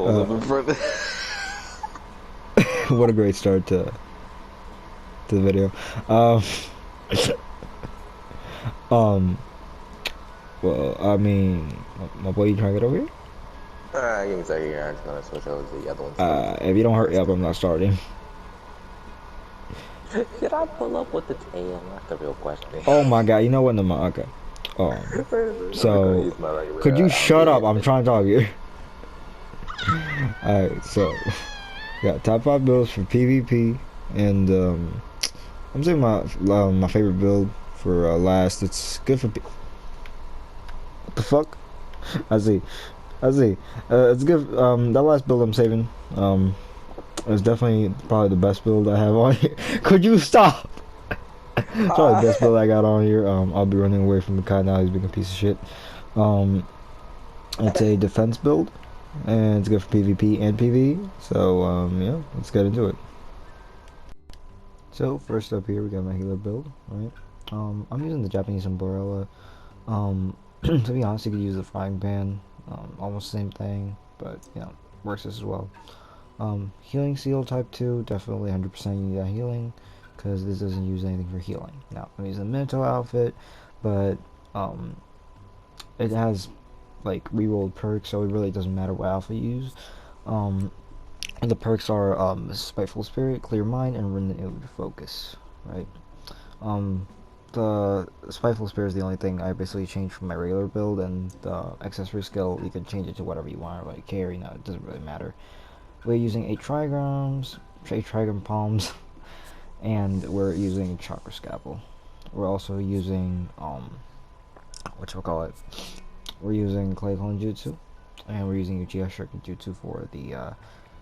go a little bit further. What a great start to the video. Um, um, well, I mean, my boy, you trying to get over here? Give me a second here. I'm just gonna switch over to the other one still. If you don't hurry up, I'm not starting. Should I pull up with the tail? That's the real question. Oh my god, you know what? No, okay. I'm just gonna So, use my could regular you outfit shut up? here. I'm trying to talk here. Alright, so, got top 5 builds for PvP, and, I'm saying my favorite build for last. It's good for what the fuck? I see. I see. It's good. That last build I'm saving. It's definitely probably the best build I have on here. Could you stop? It's probably the best build I got on here. I'll be running away from the guy now. He's being a piece of shit. Um, it's a defense build, and it's good for PvP and PvE. So yeah, let's get into it. So first up here we got my healer build, right? I'm using the Japanese umbrella. To be honest, you could use the frying pan. Almost the same thing, but you know, works as well. Healing seal type 2, definitely 100% you need that healing, because this doesn't use anything for healing. Now, I'm using the Minato outfit, but it has like rerolled perks, so it really doesn't matter what outfit you use. And the perks are Spiteful Spirit, Clear Mind, and Renewed Focus, right? The Spiteful Spirit is the only thing I basically changed from my regular build, and the accessory skill, you can change it to whatever you want, like carry, no, it doesn't really matter. We're using 8 trigram palms, and we're using chakra scalpel. We're also using whatchamacallit, we're using clay clone jutsu, and we're using Uchiha Shuriken jutsu for the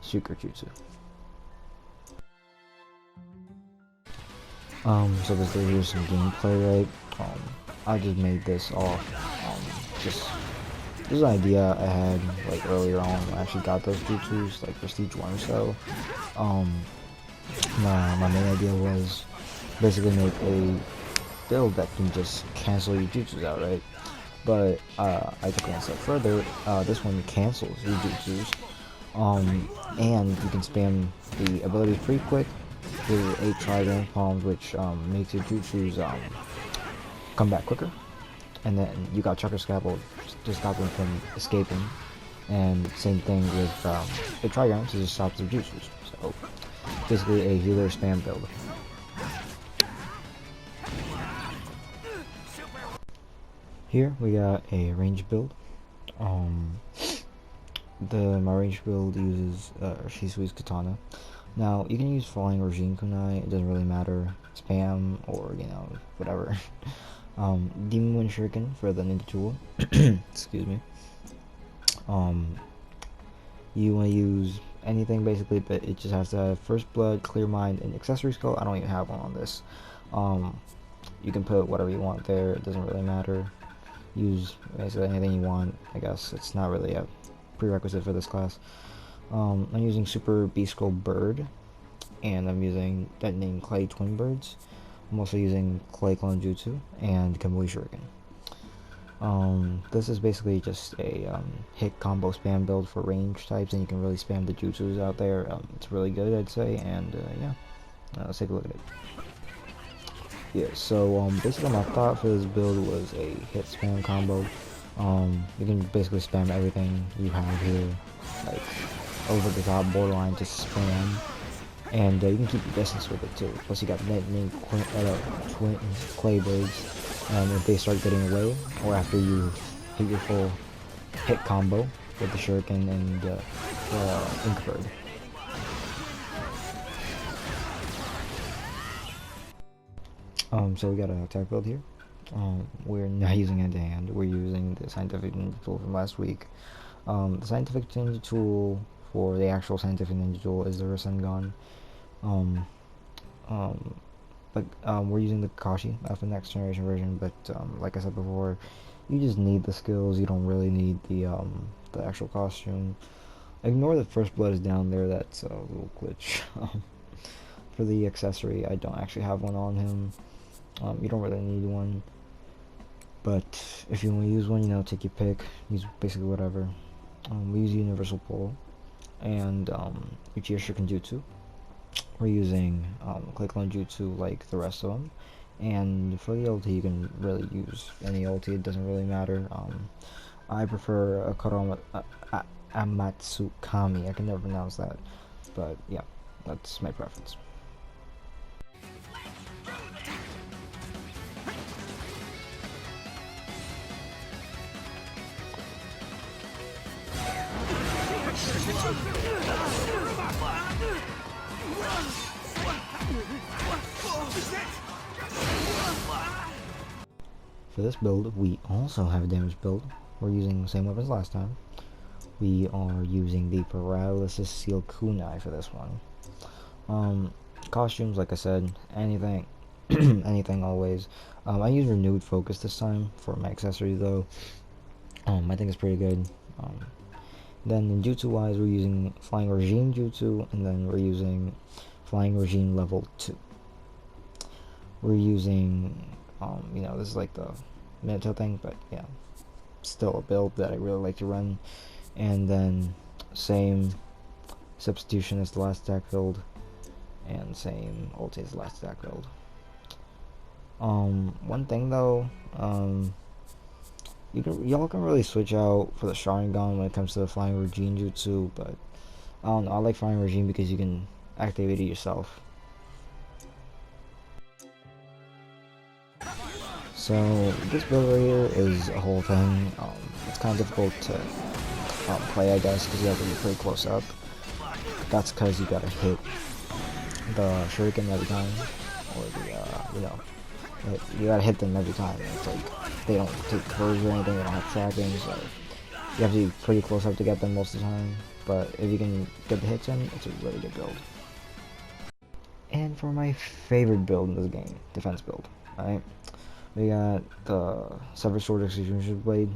Shuker jutsu. So basically here's some gameplay, right? I just made this off, this is an idea I had like earlier on when I actually got those jutsus, like Prestige 1 or so. My main idea was basically make a build that can just cancel your jutsus out, right? But I took it one step further. This one cancels your jutsus, and you can spam the abilities pretty quick with 8 trigram palms, which makes your jutsus come back quicker. And then you got chakra scalpel to stop them from escaping, and same thing with the trigram to just stop the jutsus. So basically a healer spam build. Here we got a range build. My range build uses Shisui's katana. Now you can use flying or Jin kunai. It doesn't really matter. Spam or whatever. Demon Wind Shuriken for the ninja tool. Excuse me. You want to use anything basically, but it just has to have First Blood, Clear Mind, and accessory skill. I don't even have one on this. You can put whatever you want there. It doesn't really matter. Use basically anything you want. I guess it's not really a prerequisite for this class. I'm using Super Beast Skull Bird, and I'm using that name Clay Twin Birds. I'm also using Clay Clone Jutsu and Kamui Shuriken. This is basically just a hit combo spam build for range types, and you can really spam the jutsus out there. It's really good, I'd say, and yeah, let's take a look at it. Yeah, so basically my thought for this build was a hit spam combo. You can basically spam everything you have here, like over the top borderline, just spam. And you can keep your distance with it too. Plus you got twin clay birds. If they start getting away, or after you hit your full hit combo with the shuriken and the ink bird. So we got an attack build here. We're not using hand-to-hand. We're using the scientific ninja tool from last week. The scientific ninja tool for the actual scientific ninja tool is the Rasengan. We're using the Kakashi for the next generation version, but like I said before, you just need the skills. You don't really need the actual costume. Ignore the First Blood is down there. That's a little glitch. For the accessory, I don't actually have one on him. You don't really need one, but if you want to use one, take your pick. Use basically whatever. We use Universal Pull. and Uchiha Shuriken Jutsu. We're using Click Clone Jutsu like the rest of them. And for the ulti, you can really use any ulti, it doesn't really matter. I prefer a Amatsukami, I can never pronounce that, but yeah, that's my preference. For this build, we also have a damage build. We're using the same weapons last time. We are using the Paralysis Seal Kunai for this one. Costumes, like I said, anything, anything always. I use Renewed Focus this time for my accessory though. I think it's pretty good. Then in Jutsu-wise, we're using Flying Regime Jutsu, and then we're using Flying Regime Level 2. We're using, this is like the Minato thing, but yeah, still a build that I really like to run. And then same substitution as the last stack build, and same ulti as the last stack build. One thing though, y'all can really switch out for the Sharingan when it comes to the Flying Regime Jutsu, but I don't know, I like Flying Regime because you can activate it yourself. So this build right here is a whole thing. It's kind of difficult to play, I guess, because you have to be pretty close up. That's because you gotta hit the shuriken every time, or the you gotta hit them every time. It's like they don't take curves or anything. They don't have tracking, so you have to be pretty close up to get them most of the time. But if you can get the hits in, it's a really good build. And for my favorite build in this game, defense build. Alright, we got the Severed Sword Execution Blade.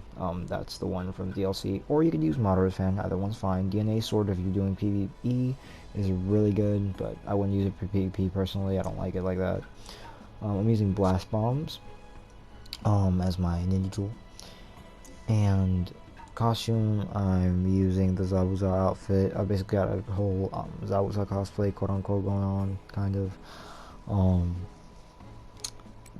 That's the one from DLC, or you could use Moderate Fan. Either one's fine. DNA Sword if you're doing PvE is really good, but I wouldn't use it for PvP personally. I don't like it like that. I'm using Blast Bombs as my ninja tool, and costume I'm using the Zabuza outfit. I basically got a whole Zabuza cosplay, quote unquote, going on, kind of.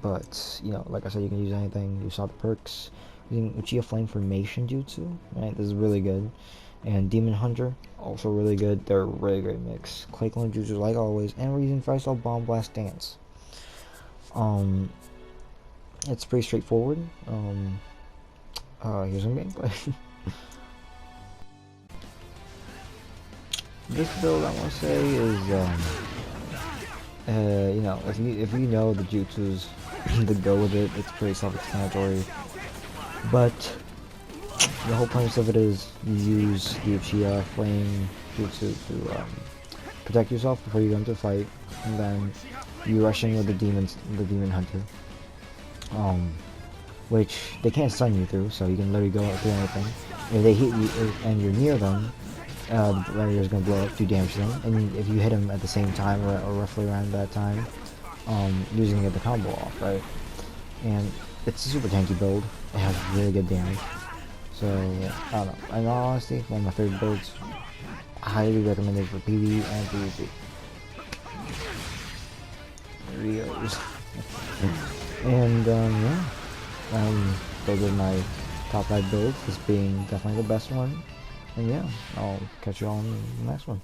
But like I said, you can use anything. You saw the perks. Using Uchiha Flame Formation Jutsu, right? This is really good. And Demon Hunter, also really good. They're a really great mix. Clay Clone Jutsu, like always, and we're using 5-star Bomb Blast Dance. It's pretty straightforward. Here's some gameplay. This build, I want to say, is if you know the jutsus to go with it, it's pretty self-explanatory. But the whole premise of it is you use the Uchiha Flame Jutsu to protect yourself before you go into a fight, and then you rush in with the Demon Hunter, which they can't stun you through, so you can literally go through anything. If they hit you and you're near them, the barrier is going to blow up, do damage to them, and if you hit them at the same time or roughly around that time, you're going to get the combo off, right? And it's a super tanky build. It has really good damage. So, I don't know. In all honesty, one of my favorite builds. Highly recommended for PvE and PvP. Rios. And, those are my top 5 builds, this being definitely the best one. And yeah, I'll catch you all in the next one.